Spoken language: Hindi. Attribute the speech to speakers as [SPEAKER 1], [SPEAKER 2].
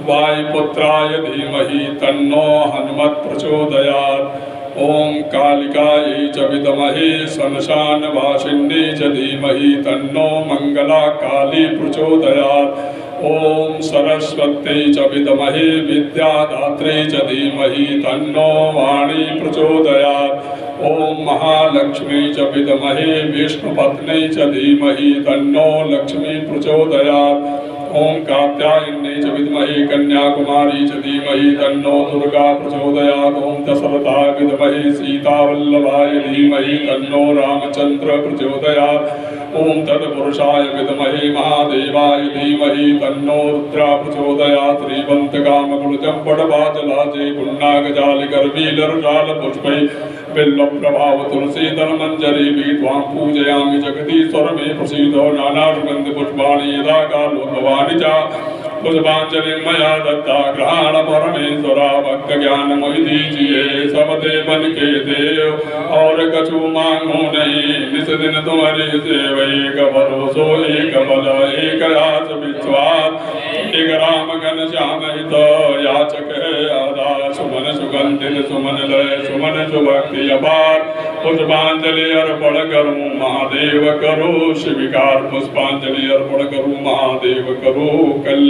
[SPEAKER 1] वायुपुत्राय धीमहि तन्नो हनुमत् प्रचोदयात्। ओम कालिकायै च विद्महे श्मशानवासिन्यै च धीमहि तन्नो मंगला काली प्रचोदयात्। ओम सरस्वत्यै च विद्महे विद्यादात्रै च धीमहि तन्नो वाणी प्रचोदयात्। ओम महालक्ष्मी च विद्महे विष्णुपत्न्यै च धीमहि तन्नो लक्ष्मी प्रचोदयात्। ओम कात्यायन्यै च विद्महे कन्याकुमारी च धीमहि तन्नो दुर्गा प्रचोदयात्। ओम दशरथाय विद्महे सीतावल्लभाय धीमहि तन्नो रामचंद्र प्रचोदयात्। ओम तत्पुरुषाय विद्महे महादेवाय धीमहि तन्नो रुद्र प्रचोदयात्। श्रीवन्तकामकुलजं पटवाजलाजे पुण्डागजालिकर्वीलरुजाल पुष्पै बिल्वप्रभाव तुलसीदलमञ्जरी त्वां पूजयामि जगदीश्वर मे प्रसीद। नानासुगन्धपुष्पाणि यदा कालोद्भवानि च पुष्पाञ्जलिं मया दत्ता ग्रहाण परमेश्वरा। भक्तज्ञानमोहि दीजिए सब देवन के देव और कछु मांगो नहीं। निस दिन तुम्हारी सेवा एक भरोसो एक बल एक आस विश्वास। एक राम घनश्याम हित याचक है आधार। सुमन सुगंधित सुमन लय सुमन सुभक्ति अपार। पुष्पांजलि अर्पण करूं महादेव करो स्वीकार। पुष्पांजलि अर्पण करूं महादेव करो कल्याण।